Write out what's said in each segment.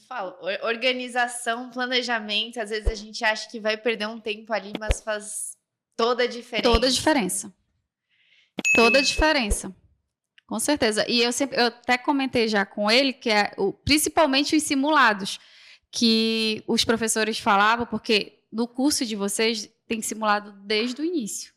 falo, organização, planejamento, às vezes a gente acha que vai perder um tempo ali, mas faz toda a diferença. Toda a diferença. Toda a diferença. Com certeza. E eu até comentei já com ele que principalmente os simulados que os professores falavam, porque no curso de vocês tem simulado desde o início,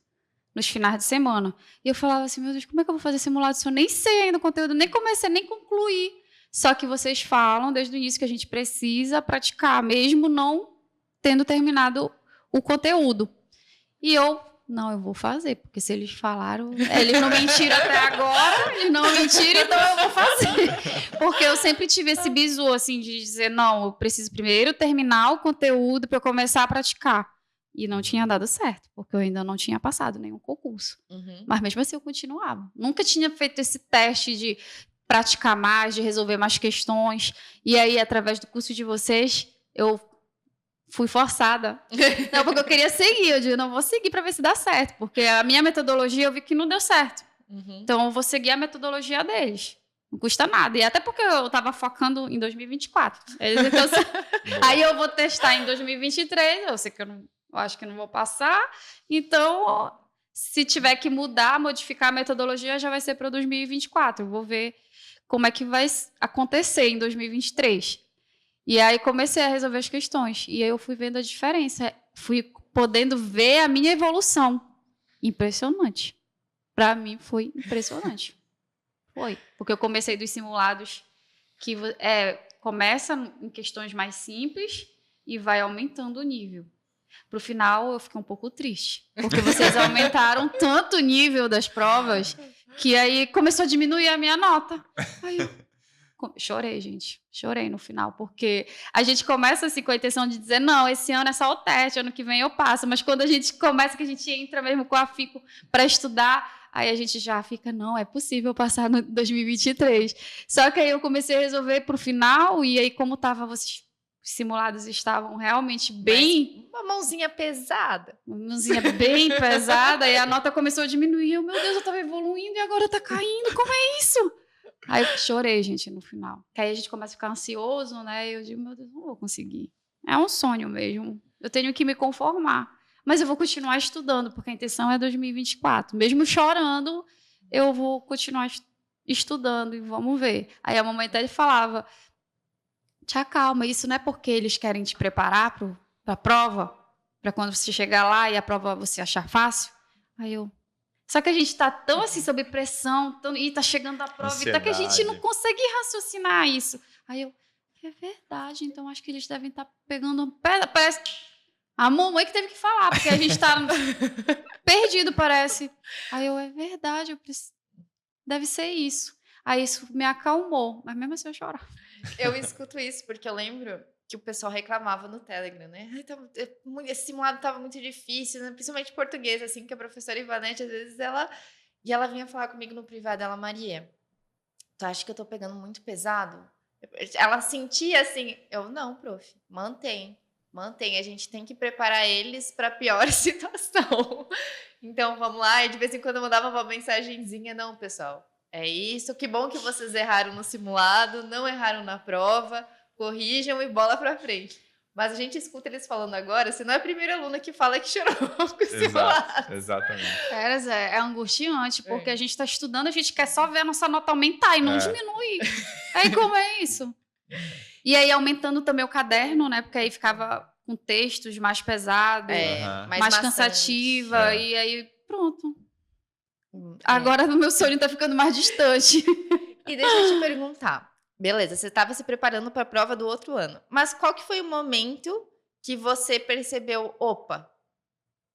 nos finais de semana. E eu falava assim, meu Deus, como é que eu vou fazer simulado se eu nem sei ainda o conteúdo, nem comecei, nem concluí. Só que vocês falam desde o início que a gente precisa praticar, mesmo não tendo terminado o conteúdo. E eu vou fazer, porque se eles falaram, eles não mentiram até agora, eles não mentiram, então eu vou fazer. Porque eu sempre tive esse bizu, assim, de dizer, não, eu preciso primeiro terminar o conteúdo para eu começar a praticar. E não tinha dado certo, porque eu ainda não tinha passado nenhum concurso. Mas mesmo assim eu continuava. Nunca tinha feito esse teste de praticar mais, de resolver mais questões. E aí, através do curso de vocês, eu fui forçada. Não, porque eu queria seguir. Eu digo, não vou seguir para ver se dá certo. Porque a minha metodologia eu vi que não deu certo. Então, eu vou seguir a metodologia deles. Não custa nada. E até porque eu estava focando em 2024. Então, aí eu vou testar em 2023. Eu sei que eu acho que não vou passar. Então, se tiver que mudar, modificar a metodologia, já vai ser para 2024. Eu vou ver como é que vai acontecer em 2023. E aí comecei a resolver as questões. E aí eu fui vendo a diferença. Fui podendo ver a minha evolução. Impressionante. Para mim foi impressionante. Foi. Porque eu comecei dos simulados que começa em questões mais simples e vai aumentando o nível. Pro final eu fiquei um pouco triste. Porque vocês aumentaram tanto o nível das provas que aí começou a diminuir a minha nota. Aí eu chorei, gente. Chorei no final, porque a gente começa assim com a intenção de dizer, não, esse ano é só o teste, ano que vem eu passo. Mas quando a gente começa, que a gente entra mesmo com a afinco para estudar, aí a gente já fica, não, é possível passar no 2023. Só que aí eu comecei a resolver pro final, e aí como os simulados estavam realmente bem... Mas uma mãozinha pesada. Uma mãozinha bem pesada, e a nota começou a diminuir. Eu, meu Deus, eu estava evoluindo e agora está caindo, como é isso? Aí eu chorei, gente, no final. Que aí a gente começa a ficar ansioso, né? E eu digo, meu Deus, não vou conseguir. É um sonho mesmo. Eu tenho que me conformar. Mas eu vou continuar estudando, porque a intenção é 2024. Mesmo chorando, eu vou continuar estudando e vamos ver. Aí a mamãe até falava, te acalma, isso não é porque eles querem te preparar para a prova, para quando você chegar lá e a prova você achar fácil. Aí eu... Só que a gente está tão assim, sob pressão, e está chegando a prova, e tá que a gente não consegue raciocinar isso. Aí eu, é verdade, então acho que eles devem estar pegando pedra. Parece a mamãe que teve que falar, porque a gente está perdido, parece. Aí eu, é verdade, deve ser isso. Aí isso me acalmou, mas mesmo assim eu chorava. Eu escuto isso, porque eu lembro que o pessoal reclamava no Telegram, né? Esse simulado estava muito difícil, né? Principalmente português, assim, que a professora Ivanete, às vezes, ela vinha falar comigo no privado, ela, Maria, tu acha que eu tô pegando muito pesado? Ela sentia assim, eu, não, prof, mantém, a gente tem que preparar eles para a pior situação. Então, vamos lá, e de vez em quando eu mandava uma mensagenzinha, não, pessoal, é isso, que bom que vocês erraram no simulado, não erraram na prova, corrijam e bola pra frente. Mas a gente escuta eles falando agora, você não é a primeira aluna que fala que chorou com o simulado. Exatamente. É angustiante, porque a gente está estudando, a gente quer só ver a nossa nota aumentar e não diminuir. Aí como é isso? E aí aumentando também o caderno, né? Porque aí ficava com textos mais pesados, mais cansativa, e aí pronto. Agora o meu sonho está ficando mais distante. E deixa eu te perguntar. Beleza, você estava se preparando para a prova do outro ano. Mas qual que foi o momento que você percebeu, opa,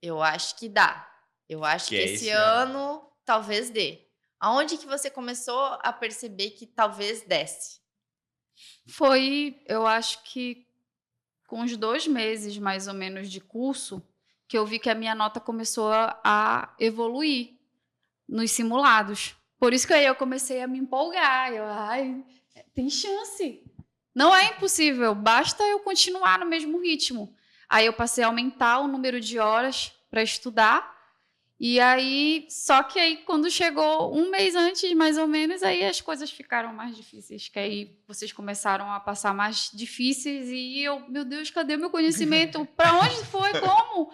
eu acho que dá. Eu acho que esse ano talvez dê. Aonde que você começou a perceber que talvez desse? Foi, eu acho que com uns 2 meses, mais ou menos, de curso, que eu vi que a minha nota começou a evoluir nos simulados. Por isso que aí eu comecei a me empolgar. Eu, tem chance. Não é impossível, basta eu continuar no mesmo ritmo. Aí eu passei a aumentar o número de horas para estudar E aí, só que aí quando chegou um mês antes, mais ou menos, aí as coisas ficaram mais difíceis, que aí vocês começaram a passar mais difíceis e eu, meu Deus, cadê meu conhecimento? Para onde foi? Como?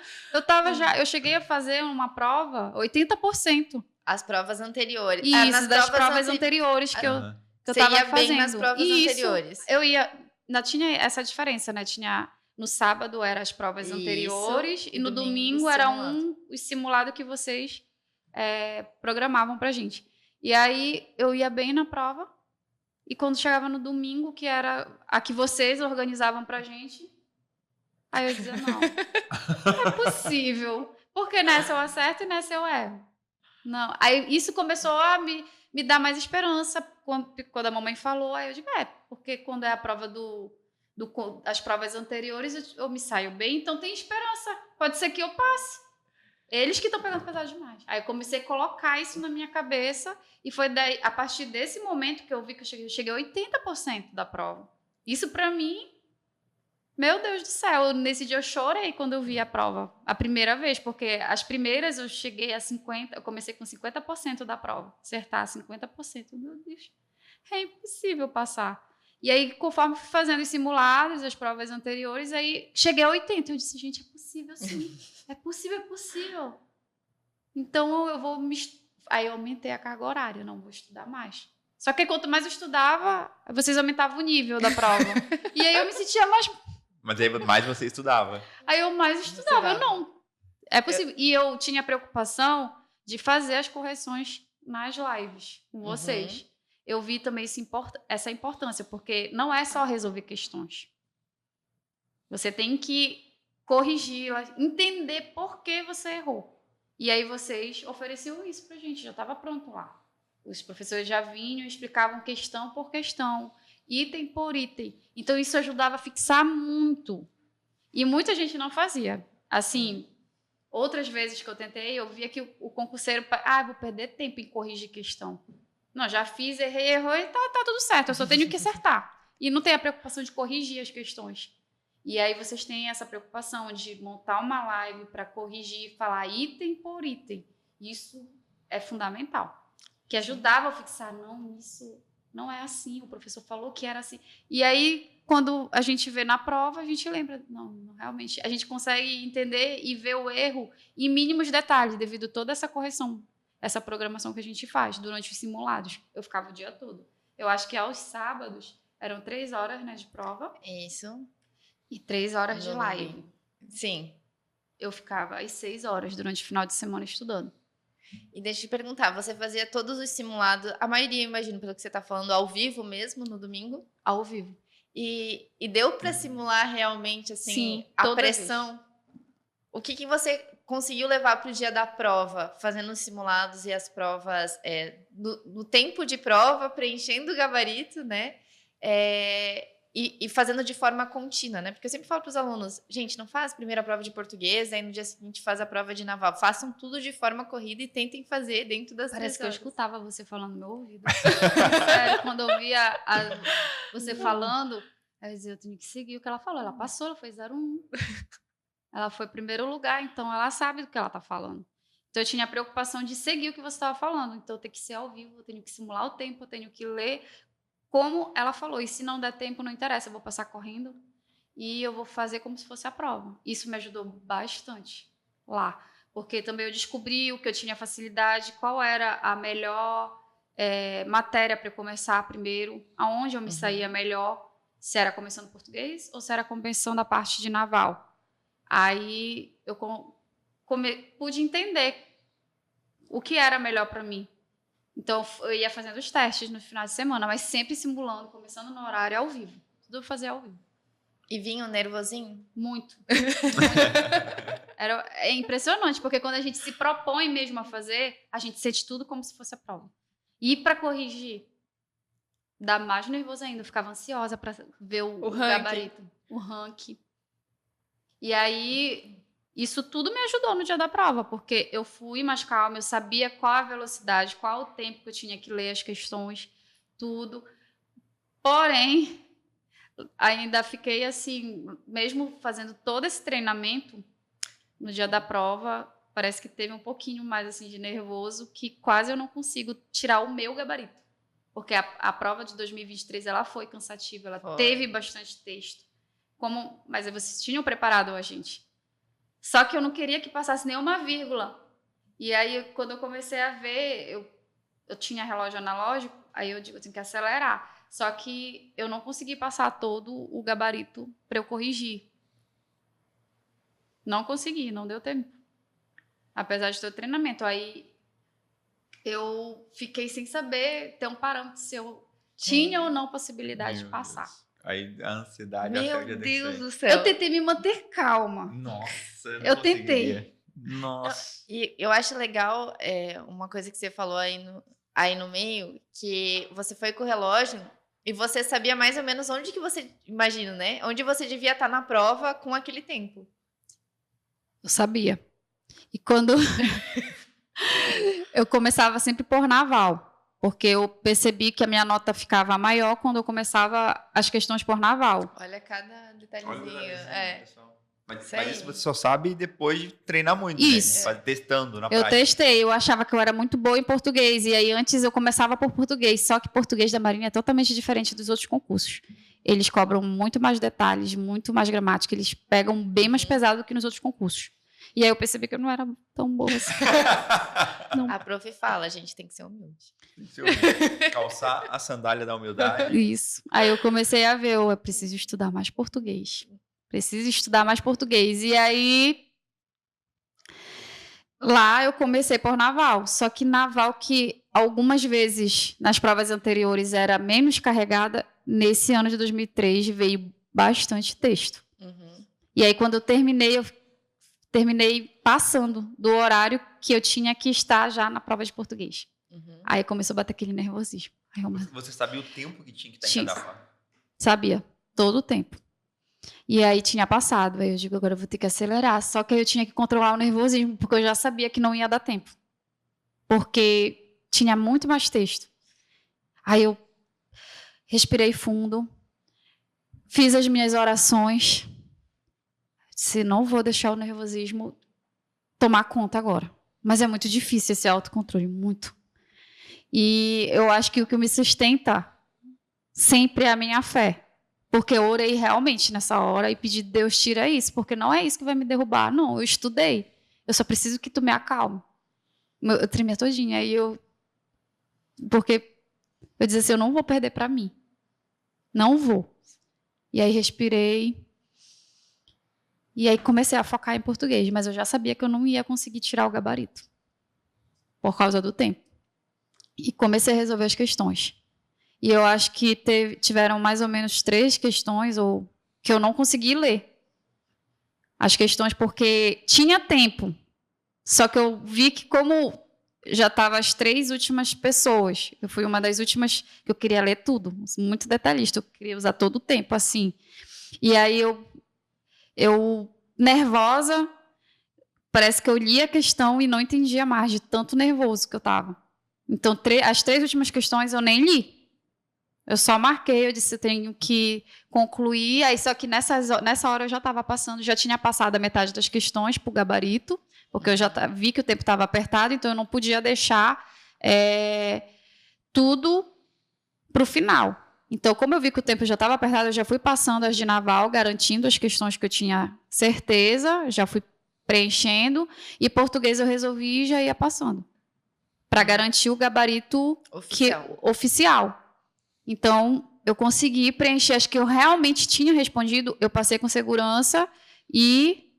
Eu cheguei a fazer uma prova 80%. As provas anteriores. Isso, das provas anteriores que eu estava fazendo. Você ia bem nas provas anteriores. Eu ia... Ainda tinha essa diferença, né? No sábado eram as provas anteriores e no domingo era o simulado que vocês programavam pra gente. E aí eu ia bem na prova e quando chegava no domingo, que era a que vocês organizavam pra gente, aí eu dizia, não é possível, porque nessa eu acerto e nessa eu erro. Não. Aí isso começou a me dar mais esperança quando a mamãe falou. Aí eu digo, porque quando é a prova das provas anteriores eu me saio bem, então tem esperança. Pode ser que eu passe. Eles que estão pegando pesado demais. Aí eu comecei a colocar isso na minha cabeça e foi daí, a partir desse momento que eu vi que eu cheguei a 80% da prova. Isso para mim... Meu Deus do céu, nesse dia eu chorei quando eu vi a prova, a primeira vez, porque as primeiras eu cheguei a 50%, eu comecei com 50% da prova, acertar 50%, meu Deus, é impossível passar. E aí, conforme fui fazendo os simulados, as provas anteriores, aí cheguei a 80%, eu disse, gente, é possível sim, é possível. Então eu aí eu aumentei a carga horária, não vou estudar mais. Só que quanto mais eu estudava, vocês aumentavam o nível da prova. E aí eu me sentia mais... Mas aí mais você estudava. Aí eu mais estudava. Não, é possível. E eu tinha preocupação de fazer as correções nas lives com vocês. Eu vi também essa importância, porque não é só resolver questões. Você tem que corrigi-las, entender por que você errou. E aí vocês ofereciam isso pra gente, já estava pronto lá. Os professores já vinham e explicavam questão por questão, item por item. Então, isso ajudava a fixar muito. E muita gente não fazia. Assim, outras vezes que eu tentei, eu via que o concurseiro... vou perder tempo em corrigir questão. Não, já fiz, errei, errou e tá tudo certo. Eu só tenho que acertar. E não tem a preocupação de corrigir as questões. E aí, vocês têm essa preocupação de montar uma live para corrigir, falar item por item. Isso é fundamental. Que ajudava a fixar, não, isso... Não é assim, o professor falou que era assim. E aí, quando a gente vê na prova, a gente lembra. Não, realmente, a gente consegue entender e ver o erro em mínimos detalhes, devido a toda essa correção, essa programação que a gente faz durante os simulados. Eu ficava o dia todo. Eu acho que aos sábados eram 3 horas, né, de prova. Isso. E 3 horas de live. Sim. Eu ficava às 6 horas durante o final de semana estudando. E deixa eu te perguntar, você fazia todos os simulados, a maioria, imagino, pelo que você está falando, ao vivo mesmo, no domingo? Ao vivo. E deu para simular realmente, assim, sim, a pressão? Vez. O que você conseguiu levar para o dia da prova, fazendo os simulados e as provas, no tempo de prova, preenchendo o gabarito, né? E fazendo de forma contínua, né? Porque eu sempre falo para os alunos, gente, não faz a primeira prova de português, aí no dia seguinte faz a prova de naval. Façam tudo de forma corrida e tentem fazer dentro das 3 horas. Parece que eu escutava você falando no meu ouvido. Sério, quando eu via você falando, eu dizia, eu tenho que seguir o que ela falou. Ela passou, ela foi 01. Ela foi primeiro lugar, então ela sabe do que ela está falando. Então eu tinha a preocupação de seguir o que você estava falando. Então eu tenho que ser ao vivo, eu tenho que simular o tempo, eu tenho que ler... Como ela falou, e se não der tempo, não interessa, eu vou passar correndo e eu vou fazer como se fosse a prova. Isso me ajudou bastante lá, porque também eu descobri o que eu tinha facilidade, qual era a melhor matéria para começar primeiro, aonde eu me saía melhor, se era começando português ou se era começando a parte de naval. Aí eu pude entender o que era melhor para mim. Então, eu ia fazendo os testes no final de semana, mas sempre simulando, começando no horário ao vivo. Tudo eu fazia ao vivo. E vinha o nervosinho? Muito. É impressionante, porque quando a gente se propõe mesmo a fazer, a gente sente tudo como se fosse a prova. E para corrigir, dá mais nervoso ainda. Eu ficava ansiosa para ver o gabarito, o ranking. E aí... Isso tudo me ajudou no dia da prova, porque eu fui mais calma, eu sabia qual a velocidade, qual o tempo que eu tinha que ler as questões, tudo. Porém, ainda fiquei assim, mesmo fazendo todo esse treinamento, no dia da prova, parece que teve um pouquinho mais assim de nervoso, que quase eu não consigo tirar o meu gabarito. Porque a prova de 2023 ela foi cansativa, ela teve bastante texto. Mas vocês tinham preparado a gente. Só que eu não queria que passasse nenhuma vírgula. E aí, quando eu comecei a ver, eu tinha relógio analógico, aí eu digo, eu tenho que acelerar. Só que eu não consegui passar todo o gabarito para eu corrigir. Não consegui, não deu tempo. Apesar de ter o treinamento. Aí eu fiquei sem saber ter um parâmetro se eu tinha ou não possibilidade de passar. Aí a ansiedade... Meu Deus do céu. Eu tentei me manter calma. Nossa, eu tentei. Nossa. E eu acho legal uma coisa que você falou aí no meio, que você foi com o relógio e você sabia mais ou menos onde que você... Imagino, né? Onde você devia estar na prova com aquele tempo. Eu sabia. E quando... eu começava sempre por naval. Porque eu percebi que a minha nota ficava maior quando eu começava as questões por naval. Olha cada detalhezinho. Pessoal. Mas isso você só sabe depois de treinar muito, isso. Né? Testando na prática. Eu testei, eu achava que eu era muito boa em português. E aí antes eu começava por português. Só que português da Marinha é totalmente diferente dos outros concursos. Eles cobram muito mais detalhes, muito mais gramática. Eles pegam bem mais pesado do que nos outros concursos. E aí eu percebi que eu não era tão boa assim. A prof fala, a gente tem que ser humilde. Tem que ser humilde. Calçar a sandália da humildade. Isso. Aí eu comecei a ver, eu preciso estudar mais português. Preciso estudar mais português. E aí, lá eu comecei por naval. Só que naval que algumas vezes nas provas anteriores era menos carregada, nesse ano de 2003 veio bastante texto. Uhum. E aí quando eu terminei passando do horário que eu tinha que estar já na prova de português. Uhum. Aí começou a bater aquele nervosismo. Aí Você sabia o tempo que tinha que estar em cada prova? Sabia, todo o tempo. E aí tinha passado, aí eu digo, agora eu vou ter que acelerar. Só que aí eu tinha que controlar o nervosismo, porque eu já sabia que não ia dar tempo. Porque tinha muito mais texto. Aí eu respirei fundo, fiz as minhas orações. Disse, não vou deixar o nervosismo tomar conta agora. Mas é muito difícil esse autocontrole, muito. E eu acho que o que me sustenta sempre é a minha fé. Porque eu orei realmente nessa hora e pedi, Deus, tira isso, porque não é isso que vai me derrubar. Não, eu estudei. Eu só preciso que tu me acalme. Eu tremia todinha. Porque eu dizia assim, eu não vou perder para mim. Não vou. E aí respirei. E aí comecei a focar em português. Mas eu já sabia que eu não ia conseguir tirar o gabarito. Por causa do tempo. E comecei a resolver as questões. E eu acho que tiveram mais ou menos 3 questões que eu não consegui ler. As questões porque tinha tempo. Só que eu vi que como já estavam as 3 últimas pessoas, eu fui uma das últimas que eu queria ler tudo. Muito detalhista, eu queria usar todo o tempo, assim. E aí eu nervosa, parece que eu li a questão e não entendia mais, de tanto nervoso que eu estava. Então, as 3 últimas questões eu nem li. Eu só marquei, eu disse, eu tenho que concluir. Aí, só que nessa hora eu já estava passando, já tinha passado a metade das questões para o gabarito, porque eu já vi que o tempo estava apertado, então eu não podia deixar tudo para o final. Então, como eu vi que o tempo já estava apertado, eu já fui passando as de naval, garantindo as questões que eu tinha certeza, já fui preenchendo, e português eu resolvi e já ia passando, para garantir o gabarito oficial. Então, eu consegui preencher as que eu realmente tinha respondido, eu passei com segurança e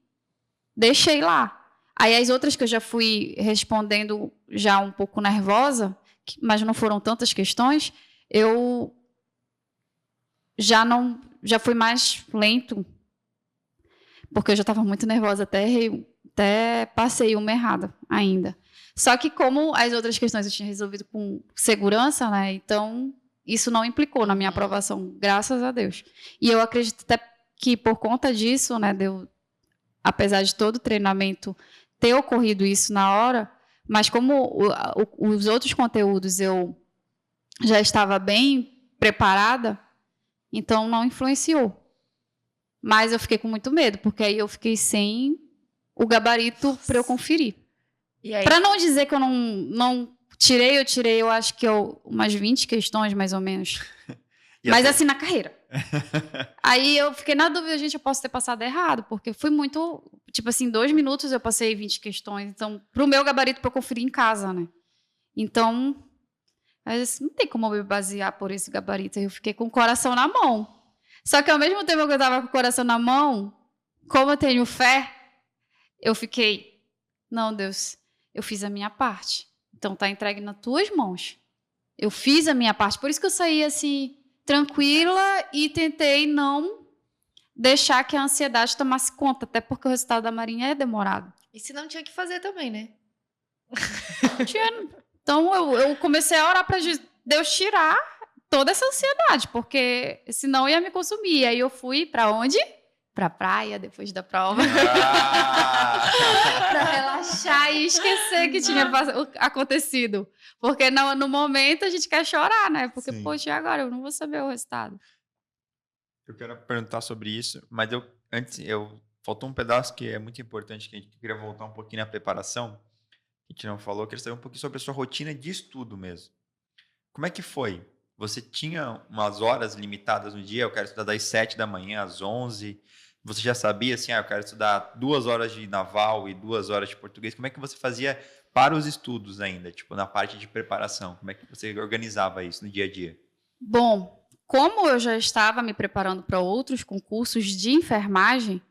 deixei lá. Aí as outras que eu já fui respondendo já um pouco nervosa, mas não foram tantas questões, eu já fui mais lento, porque eu já estava muito nervosa, até passei uma errada ainda. Só que como as outras questões eu tinha resolvido com segurança, né, então isso não implicou na minha aprovação, graças a Deus. E eu acredito até que por conta disso, né, apesar de todo o treinamento ter ocorrido isso na hora, mas como os outros conteúdos eu já estava bem preparada, então não influenciou. Mas eu fiquei com muito medo, porque aí eu fiquei sem o gabarito para eu conferir. E aí? Para não dizer que eu não tirei, eu acho que umas 20 questões, mais ou menos. Mas assim, na carreira. Aí eu fiquei na dúvida, gente, eu posso ter passado errado, porque fui muito... Tipo assim, 2 minutos eu passei 20 questões. Então, pro meu gabarito, para eu conferir em casa, né? Então, não tem como eu me basear por esse gabarito. Eu fiquei com o coração na mão. Só que ao mesmo tempo que eu estava com o coração na mão, como eu tenho fé, eu fiquei... Não, Deus, eu fiz a minha parte. Então, tá entregue nas tuas mãos. Eu fiz a minha parte. Por isso que eu saí, assim, tranquila e tentei não deixar que a ansiedade tomasse conta. Até porque o resultado da Marinha é demorado. E se não tinha que fazer também, né? Então, eu comecei a orar para Deus tirar toda essa ansiedade, porque senão ia me consumir. E aí eu fui para onde? Pra praia, depois da prova. Pra relaxar e esquecer que tinha acontecido. Porque no momento a gente quer chorar, né? Porque, poxa, e agora? Eu não vou saber o resultado. Eu quero perguntar sobre isso, mas faltou um pedaço que é muito importante, que a gente queria voltar um pouquinho na preparação, que a gente não falou, eu queria saber um pouquinho sobre a sua rotina de estudo mesmo. Como é que foi? Você tinha umas horas limitadas no dia? Eu quero estudar das 7 da manhã às 11. Você já sabia assim, eu quero estudar 2 horas de naval e 2 horas de português. Como é que você fazia para os estudos ainda? Tipo, na parte de preparação. Como é que você organizava isso no dia a dia? Bom, como eu já estava me preparando para outros concursos de enfermagem,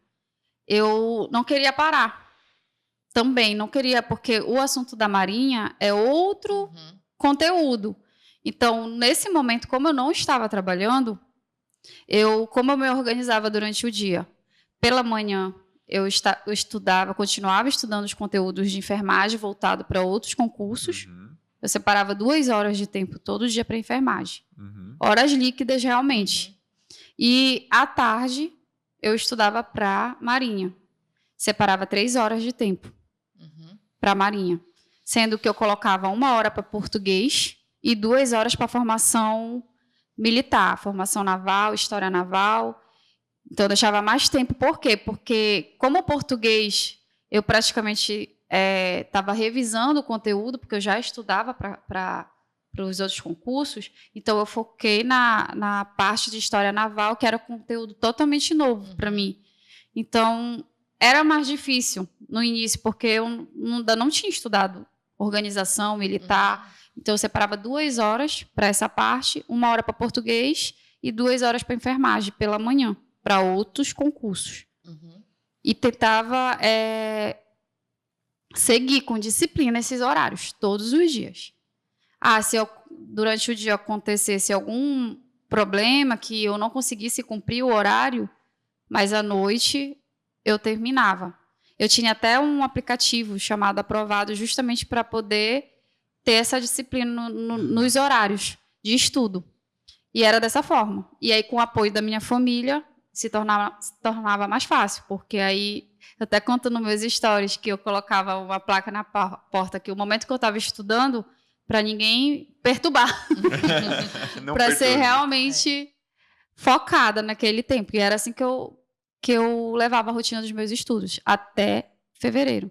eu não queria parar. Também não queria, porque o assunto da Marinha é outro conteúdo. Então, nesse momento, como eu não estava trabalhando, como eu me organizava durante o dia? Pela manhã, eu estudava, continuava estudando os conteúdos de enfermagem voltado para outros concursos. Eu separava 2 horas de tempo todo dia para enfermagem. Horas líquidas, realmente. E, à tarde, eu estudava para Marinha. Separava 3 horas de tempo para Marinha. Sendo que eu colocava 1 hora para português e 2 horas para formação militar, formação naval, história naval. Então, eu deixava mais tempo. Por quê? Porque, como o português, eu praticamente estava revisando o conteúdo, porque eu já estudava para os outros concursos, então eu foquei na parte de história naval, que era conteúdo totalmente novo para mim. Então, era mais difícil no início, porque eu ainda não tinha estudado organização militar. Então, eu separava 2 horas para essa parte, 1 hora para português e 2 horas para enfermagem pela manhã, para outros concursos. E tentava seguir com disciplina esses horários, todos os dias. Se durante o dia acontecesse algum problema que eu não conseguisse cumprir o horário, mas à noite eu terminava. Eu tinha até um aplicativo chamado Aprovado, justamente para poder ter essa disciplina nos horários de estudo. E era dessa forma. E aí, com o apoio da minha família, se tornava mais fácil, porque aí, eu até conto nos meus stories que eu colocava uma placa na porta, que o momento que eu estava estudando, para ninguém perturbar. Para ser realmente focada naquele tempo. E era assim que eu levava a rotina dos meus estudos, até fevereiro,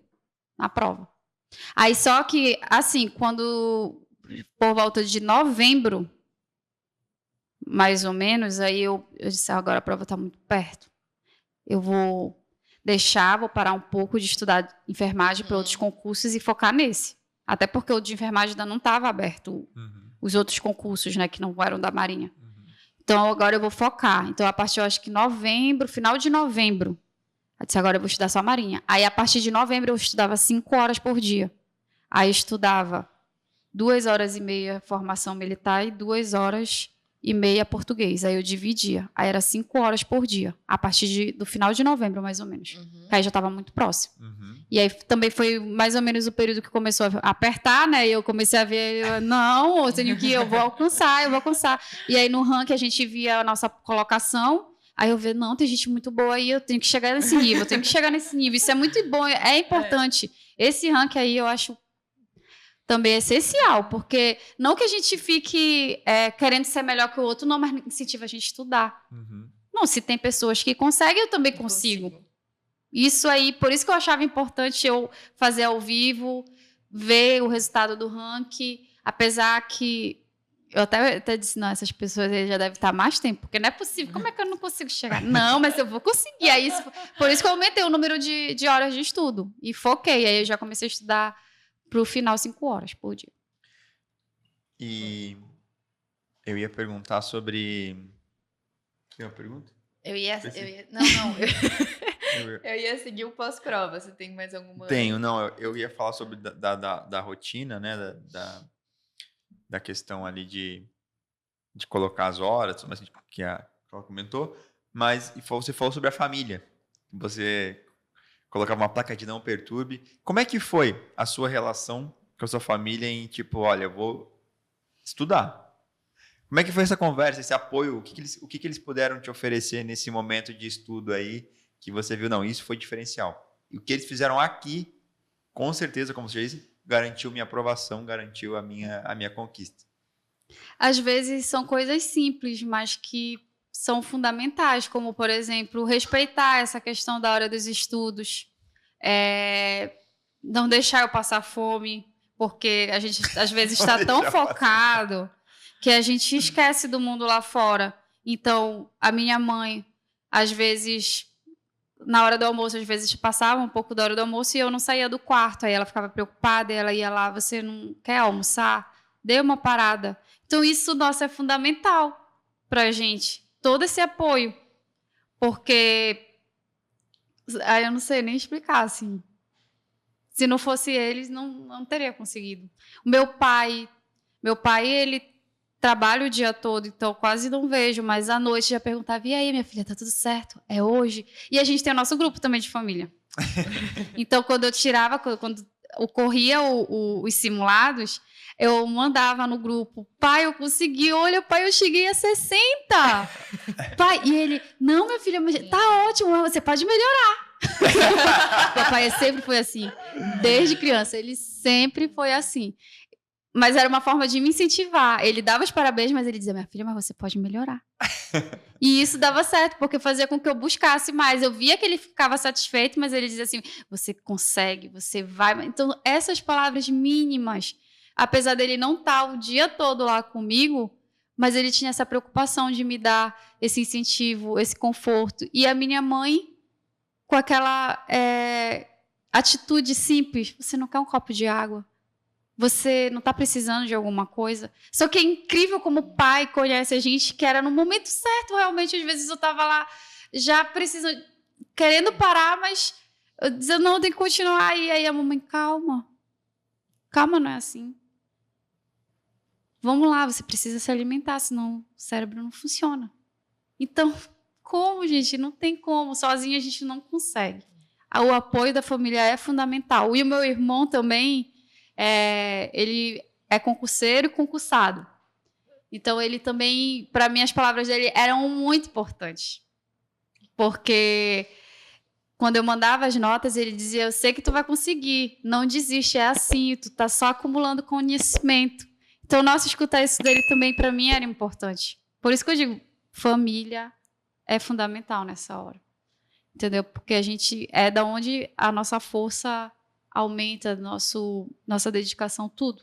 na prova. Aí, só que, assim, quando, por volta de novembro, mais ou menos, aí eu disse, agora a prova está muito perto. Eu vou parar um pouco de estudar enfermagem para outros concursos e focar nesse. Até porque o de enfermagem ainda não estava aberto, os outros concursos, né, que não eram da Marinha. Então, agora eu vou focar. Então, a partir, eu acho que final de novembro, eu disse, agora eu vou estudar só Marinha. Aí, a partir de novembro, eu estudava 5 horas por dia. Aí, estudava 2 horas e meia formação militar e 2 horas e meia português. Aí, eu dividia. Aí, era 5 horas por dia, a partir do final de novembro, mais ou menos. Aí, já estava muito próximo. E aí, também foi mais ou menos o período que começou a apertar, né? E eu comecei a ver, eu vou alcançar. E aí, no ranking, a gente via a nossa colocação. Aí eu vi, não, tem gente muito boa aí, eu tenho que chegar nesse nível, Isso é muito bom, é importante. Esse ranking aí eu acho também essencial, porque não que a gente fique querendo ser melhor que o outro, não, mas incentiva a gente a estudar. Não, se tem pessoas que conseguem, eu também consigo. Isso aí, por isso que eu achava importante eu fazer ao vivo, ver o resultado do ranking, apesar que eu até disse, não, essas pessoas aí já devem estar há mais tempo, porque não é possível, como é que eu não consigo chegar? Não, mas eu vou conseguir. Aí, por isso que eu aumentei o número de horas de estudo e foquei, aí eu já comecei a estudar para o final 5 horas por dia. E eu ia perguntar sobre... Tem uma pergunta? Eu ia seguir o pós-prova. Você tem mais alguma? Tenho, não. Eu ia falar sobre da rotina, né? Da questão ali de colocar as horas, mas que a Carol comentou. Mas você falou sobre a família. Você colocava uma placa de não perturbe. Como é que foi a sua relação com a sua família em tipo, olha, eu vou estudar? Como é que foi essa conversa, esse apoio? O que eles puderam te oferecer nesse momento de estudo aí, que você viu, não, isso foi diferencial. E o que eles fizeram aqui, com certeza, como você disse, garantiu minha aprovação, garantiu a minha conquista. Às vezes são coisas simples, mas que são fundamentais, como, por exemplo, respeitar essa questão da hora dos estudos, não deixar eu passar fome, porque a gente, às vezes, está tão focado que a gente esquece do mundo lá fora. Então, a minha mãe, às vezes, na hora do almoço, às vezes passava um pouco da hora do almoço e eu não saía do quarto. Aí ela ficava preocupada, ela ia lá, você não quer almoçar? Dê uma parada. Então, isso, nossa, é fundamental para a gente. Todo esse apoio. Porque aí eu não sei nem explicar, assim. Se não fosse eles, não teria conseguido. O meu pai, ele trabalha o dia todo, então quase não vejo, mas à noite já perguntava, e aí, minha filha, tá tudo certo? É hoje? E a gente tem o nosso grupo também de família. Então, quando eu tirava, quando ocorria os simulados, eu mandava no grupo, pai, eu consegui, olha, pai, eu cheguei a 60. Pai, e ele, não, minha filha, tá ótimo, você pode melhorar. Papai sempre foi assim, desde criança, ele sempre foi assim. Mas era uma forma de me incentivar. Ele dava os parabéns, mas ele dizia, minha filha, mas você pode melhorar. E isso dava certo, porque fazia com que eu buscasse mais. Eu via que ele ficava satisfeito, mas ele dizia assim, você consegue, você vai. Então, essas palavras mínimas, apesar dele não estar o dia todo lá comigo, mas ele tinha essa preocupação de me dar esse incentivo, esse conforto. E a minha mãe, com aquela atitude simples, você não quer um copo de água? Você não está precisando de alguma coisa? Só que é incrível como o pai conhece a gente, que era no momento certo, realmente. Às vezes eu estava lá já precisando, querendo parar, mas eu dizia, não, tem que continuar. E aí a mamãe, calma. Calma, não é assim. Vamos lá, você precisa se alimentar, senão o cérebro não funciona. Então, como, gente? Não tem como. Sozinha a gente não consegue. O apoio da família é fundamental. E o meu irmão também... ele é concurseiro e concursado. Então, ele também, para mim, as palavras dele eram muito importantes. Porque quando eu mandava as notas, ele dizia, eu sei que tu vai conseguir, não desiste, é assim, tu tá só acumulando conhecimento. Então, nossa, escutar isso dele também, para mim, era importante. Por isso que eu digo, família é fundamental nessa hora. Entendeu? Porque a gente é da onde a nossa força aumenta nossa dedicação, tudo.